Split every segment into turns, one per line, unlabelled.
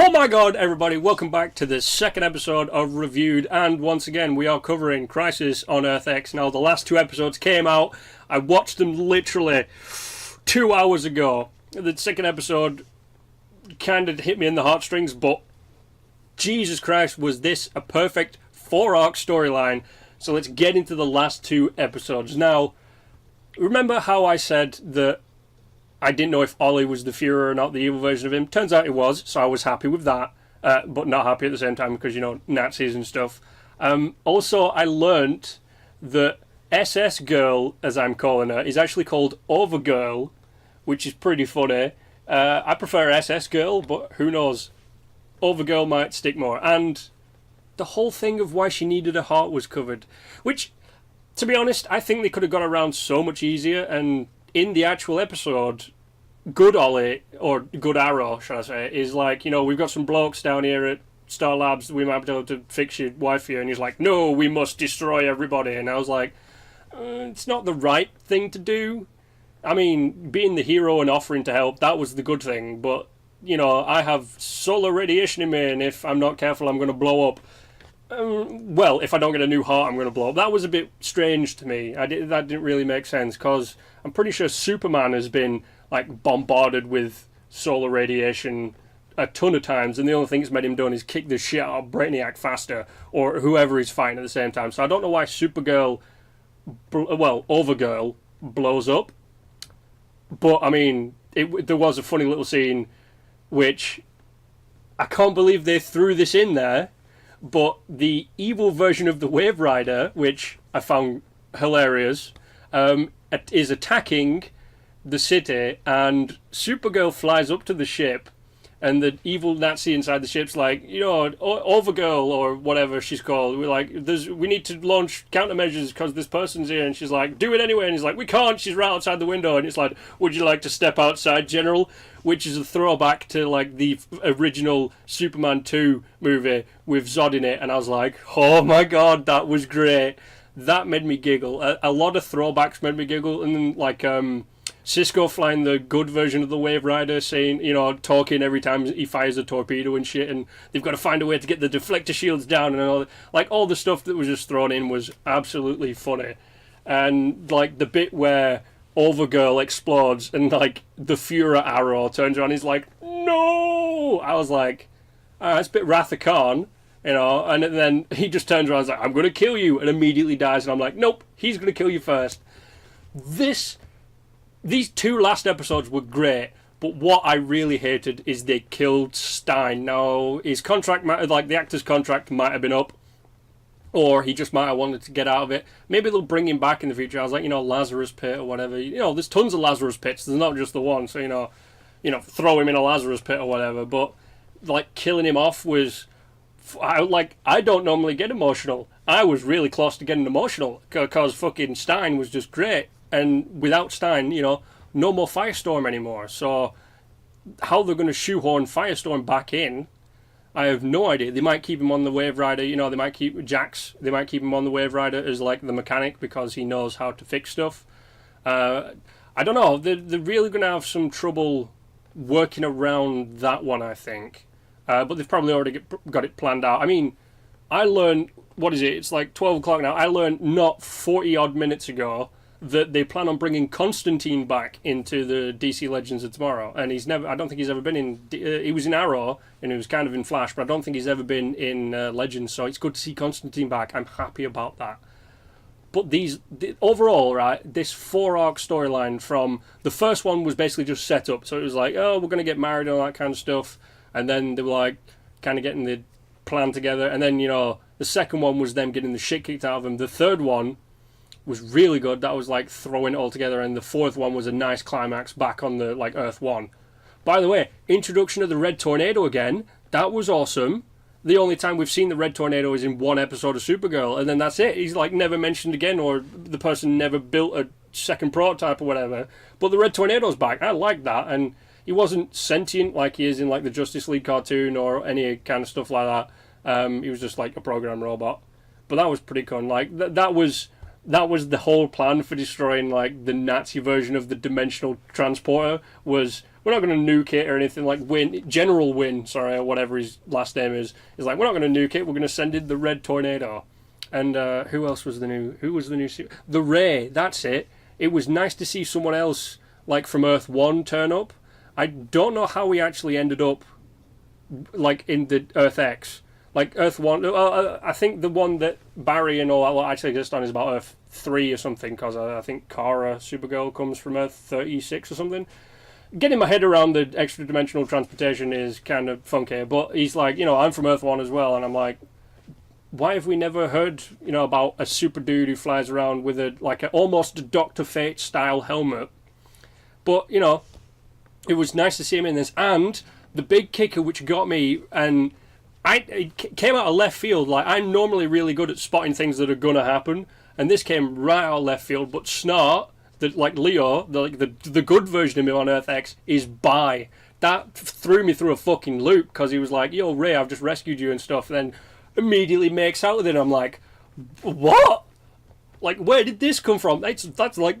Oh my god, everybody, welcome back to the second episode of Reviewed, and once again we are covering Crisis on Earth X. Now, the last two episodes came out, I watched them literally 2 hours ago. The second episode kind of hit me in the heartstrings, but Jesus Christ, was this a perfect 4-arc storyline. So let's get into the last two episodes. Now, remember how I said that I didn't know if Ollie was the Führer or not, the evil version of him? Turns out it was, so I was happy with that. But not happy at the same time because, you know, Nazis and stuff. Also, I learnt that SS Girl, as I'm calling her, is actually called Overgirl, which is pretty funny. I prefer SS Girl, but who knows? Overgirl might stick more. And the whole thing of why she needed a heart was covered. Which, to be honest, I think they could have got around so much easier. And in the actual episode, good Ollie, or good Arrow, shall I say, is like, you know, we've got some blokes down here at Star Labs, we might be able to fix your wife here. And he's like, no, we must destroy everybody. And I was like, it's not the right thing to do. I mean, being the hero and offering to help, that was the good thing. But, you know, I have solar radiation in me, and if I'm not careful, I'm going to blow up. Well, if I don't get a new heart, I'm going to blow up. That was a bit strange to me. That didn't really make sense, because I'm pretty sure Superman has been, like, bombarded with solar radiation a ton of times, and the only thing it's made him do is kick the shit out of Brainiac faster, or whoever he's fighting at the same time. So I don't know why Supergirl, Overgirl, blows up. But, I mean, there was a funny little scene, which I can't believe they threw this in there, but the evil version of the Wave Rider, which I found hilarious, is attacking the city, and Supergirl flies up to the ship, and the evil Nazi inside the ship's like, you know, Overgirl, or whatever she's called, we're like, we need to launch countermeasures because this person's here, and she's like, do it anyway, and he's like, we can't, she's right outside the window, and it's like, would you like to step outside, General? Which is a throwback to, like, the original Superman 2 movie with Zod in it, and I was like, oh my god, that was great. That made me giggle. A lot of throwbacks made me giggle, and then, like, Cisco flying the good version of the Wave Rider, saying, you know, talking every time he fires a torpedo and shit, and they've got to find a way to get the deflector shields down, and all, like, all the stuff that was just thrown in was absolutely funny. And, like, the bit where Overgirl explodes and, like, the Führer Arrow turns around, he's like, no! I was like, it's a bit Wrath of Khan, you know, and then he just turns around and is like, I'm going to kill you, and immediately dies, and I'm like, nope, he's going to kill you first. These two last episodes were great, but what I really hated is they killed Stein. Now, his contract, like the actor's contract, might have been up, or he just might have wanted to get out of it. Maybe they'll bring him back in the future. I was like, you know, Lazarus Pit or whatever. You know, there's tons of Lazarus Pits. There's not just the one, so, you know, throw him in a Lazarus Pit or whatever. But, like, killing him off was, I don't normally get emotional. I was really close to getting emotional because fucking Stein was just great. And without Stein, you know, no more Firestorm anymore. So how they're going to shoehorn Firestorm back in, I have no idea. They might keep him on the Wave Rider. You know, they might keep Jax. They might keep him on the Wave Rider as, like, the mechanic because he knows how to fix stuff. I don't know. They're really going to have some trouble working around that one, I think. But they've probably already got it planned out. I mean, I learned, what is it? It's like 12 o'clock now. I learned not 40-odd minutes ago that they plan on bringing Constantine back into the DC Legends of Tomorrow, and I don't think he's ever been in, he was in Arrow, and he was kind of in Flash, but I don't think he's ever been in Legends, so it's good to see Constantine back. I'm happy about that. But overall, right, this 4-arc storyline from, the first one was basically just set up, so it was like, oh, we're going to get married and all that kind of stuff, and then they were like, kind of getting the plan together, and then, you know, the second one was them getting the shit kicked out of them. The third one was really good. That was like throwing it all together, and the fourth one was a nice climax back on the, like, Earth 1. By the way, introduction of the Red Tornado again. That was awesome. The only time we've seen the Red Tornado is in one episode of Supergirl, and then that's it. He's, like, never mentioned again, or the person never built a second prototype or whatever. But the Red Tornado's back. I like that, and he wasn't sentient like he is in, like, the Justice League cartoon or any kind of stuff like that. He was just like a program robot. But that was pretty cool. Like, that was that was the whole plan for destroying like the Nazi version of the dimensional transporter. Was we're not going to nuke it or anything. Like General Win, sorry, or whatever his last name is like, we're not going to nuke it. We're going to send in the Red Tornado. And who else was the new? Who was the new? The Ray. That's it. It was nice to see someone else like from Earth 1 turn up. I don't know how we actually ended up like in the Earth X. Like Earth 1, I think the one that Barry and all that actually exist on is about Earth 3 or something, because I think Kara, Supergirl, comes from Earth 36 or something. Getting my head around the extra-dimensional transportation is kind of funky, but he's like, I'm from Earth 1 as well, and I'm like, why have we never heard, about a super dude who flies around with a almost Dr. Fate-style helmet? But, it was nice to see him in this, and the big kicker which got me, and it came out of left field. Like, I'm normally really good at spotting things that are going to happen, and this came right out of left field. But Snart, Leo, the good version of him on Earth X, is bi. That threw me through a fucking loop, because he was like, yo, Ray, I've just rescued you and stuff, and then immediately makes out with it. I'm like, what? Like, where did this come from? That's like,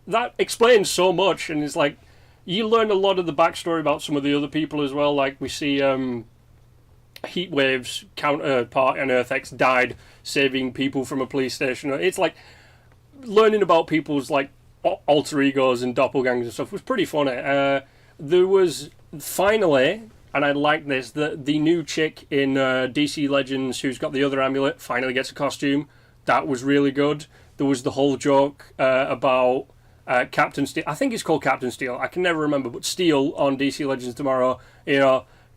that explains so much, and it's like, you learn a lot of the backstory about some of the other people as well. Like, we see, Heatwave's counterpart on Earth X died saving people from a police station. It's like learning about people's like alter egos and doppelgangers and stuff was pretty funny. There was finally, and I like this, the new chick in DC Legends who's got the other amulet finally gets a costume. That was really good. There was the whole joke about Captain Steel. I think it's called Captain Steel. I can never remember, but Steel on DC Legends tomorrow,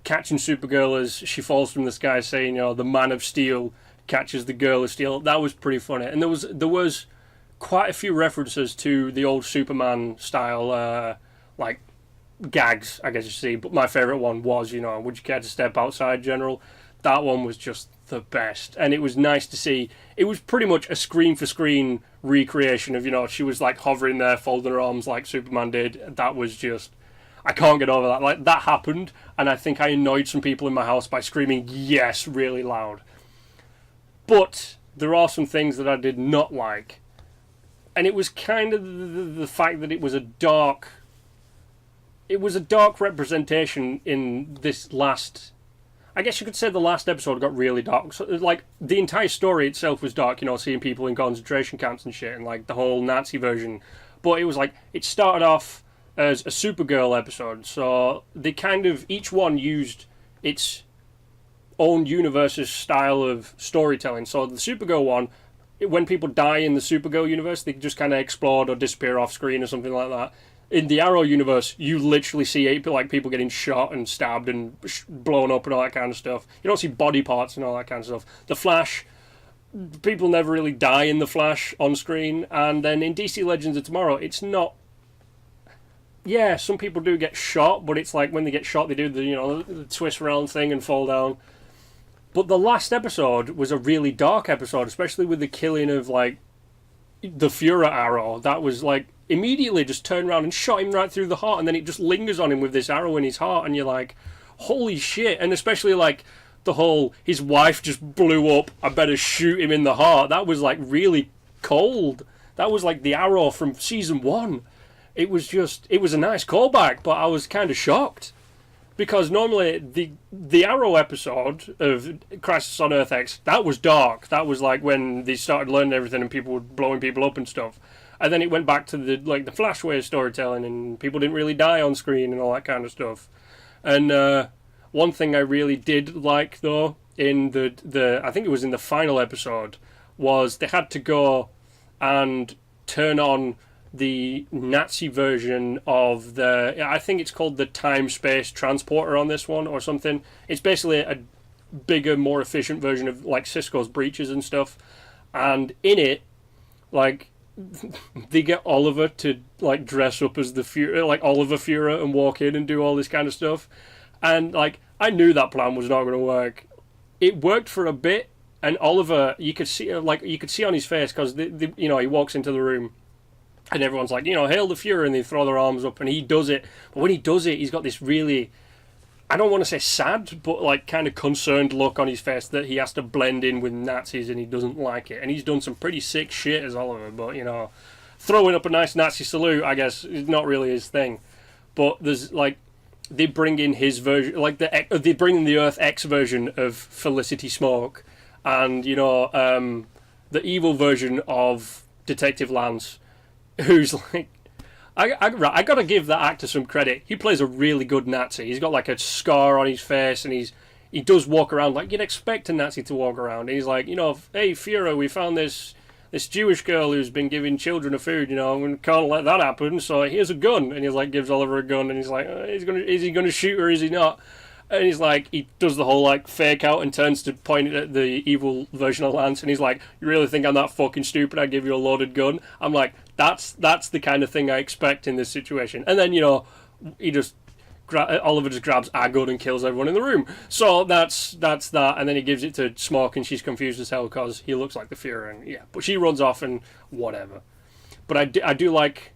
catching Supergirl as she falls from the sky, saying, the Man of Steel catches the Girl of Steel. That was pretty funny. And there was quite a few references to the old Superman style, like, gags, I guess you see. But my favourite one was, would you care to step outside, General? That one was just the best. And it was nice to see. It was pretty much a screen-for-screen recreation of, she was, like, hovering there, folding her arms like Superman did. That was just... I can't get over that. Like, that happened, and I think I annoyed some people in my house by screaming yes really loud. But there are some things that I did not like. And it was kind of the fact that it was a dark representation in this last... I guess you could say the last episode got really dark. So, like, the entire story itself was dark, seeing people in concentration camps and shit, and, like, the whole Nazi version. But it was like, it started off as a Supergirl episode, so they kind of, each one used its own universe's style of storytelling. So the Supergirl one, when people die in the Supergirl universe, they just kind of explode or disappear off screen or something like that. In the Arrow universe, you literally see people getting shot and stabbed and blown up and all that kind of stuff. You don't see body parts and all that kind of stuff. The Flash, people never really die in the Flash on screen. And then in DC Legends of Tomorrow, it's not... Yeah, some people do get shot, but it's like when they get shot, they do the twist around thing and fall down. But the last episode was a really dark episode, especially with the killing of, like, the Fuhrer Arrow. That was, like, immediately just turned around and shot him right through the heart, and then it just lingers on him with this arrow in his heart, and you're like, holy shit. And especially, like, the whole, his wife just blew up, I better shoot him in the heart. That was, like, really cold. That was, like, the Arrow from Season 1. It was a nice callback, but I was kind of shocked. Because normally, the Arrow episode of Crisis on Earth X, that was dark. That was like when they started learning everything and people were blowing people up and stuff. And then it went back to the Flash way of storytelling, and people didn't really die on screen and all that kind of stuff. And one thing I really did like, though, in the I think it was in the final episode, was they had to go and turn on the Nazi version of I think it's called the time-space transporter on this one or something. It's basically a bigger, more efficient version of like Cisco's breaches and stuff. And in it, like, they get Oliver to like dress up as the Fuhrer, like Oliver Fuhrer, and walk in and do all this kind of stuff. And like, I knew that plan was not going to work. It worked for a bit, and Oliver, you could see on his face, because he walks into the room. And everyone's like, hail the Fuhrer, and they throw their arms up, and he does it. But when he does it, he's got this really I don't want to say sad, but like kind of concerned look on his face that he has to blend in with Nazis and he doesn't like it. And he's done some pretty sick shit as Oliver, but throwing up a nice Nazi salute, I guess, is not really his thing. But there's like, they bring in his version, like they bring in the Earth X version of Felicity Smoke, and the evil version of Detective Lance, who's like, I gotta give that actor some credit. He plays a really good Nazi. He's got like a scar on his face, and he does walk around like you'd expect a Nazi to walk around. And he's like, hey Führer, we found this Jewish girl who's been giving children a food, and we can't let that happen. So here's a gun, and he's like gives Oliver a gun, and he's like, is he gonna shoot her? Is he not? And he's like, he does the whole like fake out and turns to point it at the evil version of Lance, and he's like, you really think I'm that fucking stupid? I'd give you a loaded gun. I'm like, that's the kind of thing I expect in this situation. And then Oliver just grabs a gun and kills everyone in the room. So that's that, and then he gives it to Smoke, and she's confused as hell because he looks like the Führer, and yeah, but she runs off and whatever. But I do like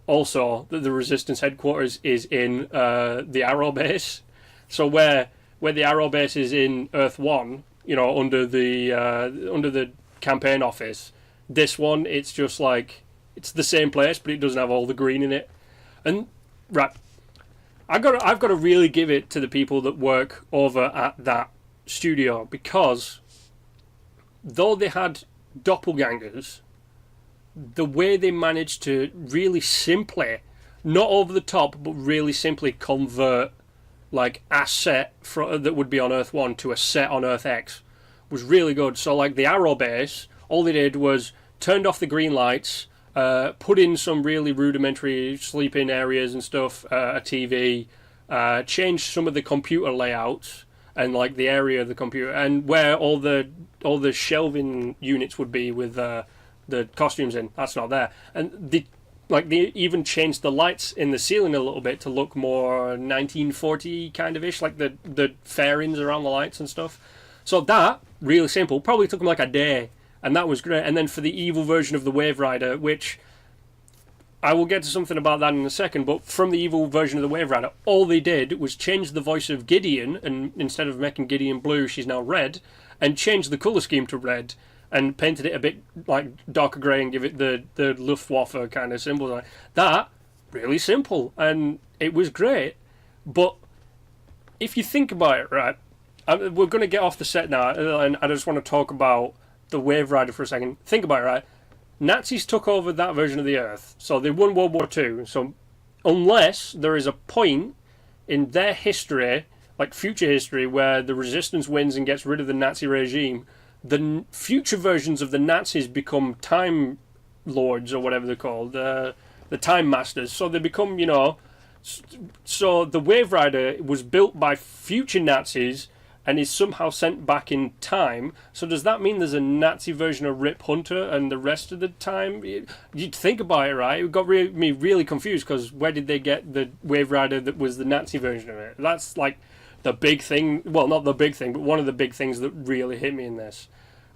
also that the Resistance headquarters is in the Arrow base. So where the Arrow base is in Earth 1, under the campaign office, this one it's just like it's the same place, but it doesn't have all the green in it. And right, I've got to really give it to the people that work over at that studio, because though they had doppelgangers, the way they managed to really simply, not over the top, but really simply convert like a set that would be on Earth 1 to a set on Earth X was really good. So like the Arrow base, all they did was turned off the green lights, put in some really rudimentary sleeping areas and stuff, a TV, changed some of the computer layouts and like the area of the computer and where all the shelving units would be with the costumes in. That's not there. And they even changed the lights in the ceiling a little bit to look more 1940 kind of ish, like the fairings around the lights and stuff. So that, really simple, probably took them like a day, and that was great. And then for the evil version of the Wave Rider, which I will get to something about that in a second, but from the evil version of the Wave Rider, all they did was change the voice of Gideon, and instead of making Gideon blue, she's now red, and change the colour scheme to red, and painted it a bit like darker grey and give it the Luftwaffe kind of symbol. That, really simple, and it was great. But if you think about it, right, we're going to get off the set now, and I just want to talk about the Wave Rider for a second. Think about it, right? Nazis took over that version of the Earth, so they won World War II. So unless there is a point in their history, like future history, where the Resistance wins and gets rid of the Nazi regime, the future versions of the Nazis become Time Lords, or whatever they're called, the Time Masters. So they become, so the Wave Rider was built by future Nazis and is somehow sent back in time. So does that mean there's a Nazi version of Rip Hunter and the rest of the time? You'd think about it, right? It got me really confused, because where did they get the Wave Rider that was the Nazi version of it? That's like the big thing. Well, not the big thing, but one of the big things that really hit me in this.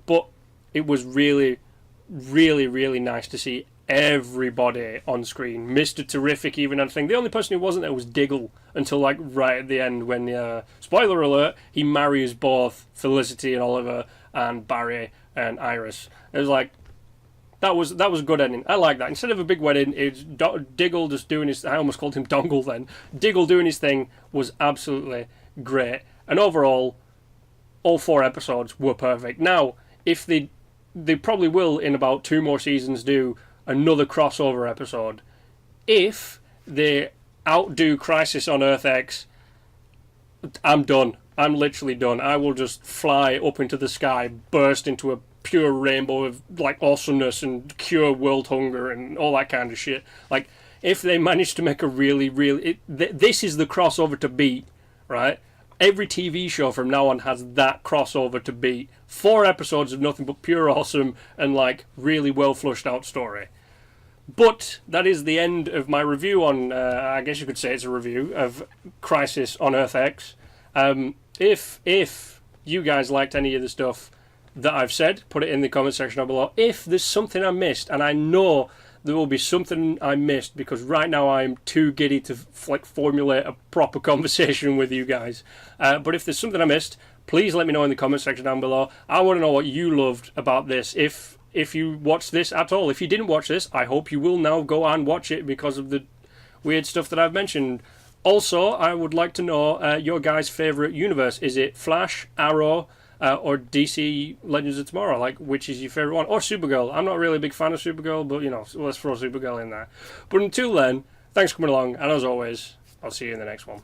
But it was really, really, really nice to see everybody on screen. Mr. Terrific, even, I think the only person who wasn't there was Diggle until like right at the end when, spoiler alert, he marries both Felicity and Oliver and Barry and Iris. It was like, that was a good ending. I like that. Instead of a big wedding, it's Diggle just doing his, I almost called him Dongle then. Diggle doing his thing was absolutely great. And overall, all 4 episodes were perfect. Now, if they probably will in about 2 more seasons do another crossover episode. If they outdo Crisis on Earth X, I'm done. I'm literally done. I will just fly up into the sky, burst into a pure rainbow of like awesomeness and cure world hunger and all that kind of shit. Like, if they manage to make a really this is the crossover to beat, right? Every TV show from now on has that crossover to beat. 4 episodes of nothing but pure awesome and like really well flushed out story. But that is the end of my review on, I guess you could say it's a review of Crisis on Earth X. If you guys liked any of the stuff that I've said, put it in the comment section down below. If there's something I missed, and I know there will be something I missed, because right now I'm too giddy to formulate a proper conversation with you guys. But if there's something I missed, please let me know in the comment section down below. I want to know what you loved about this. If you watched this at all. If you didn't watch this, I hope you will now go and watch it because of the weird stuff that I've mentioned. Also, I would like to know your guys' favourite universe. Is it Flash, Arrow, or DC Legends of Tomorrow? Like, which is your favourite one? Or Supergirl? I'm not really a big fan of Supergirl, but, you know, let's throw Supergirl in there. But until then, thanks for coming along, and as always, I'll see you in the next one.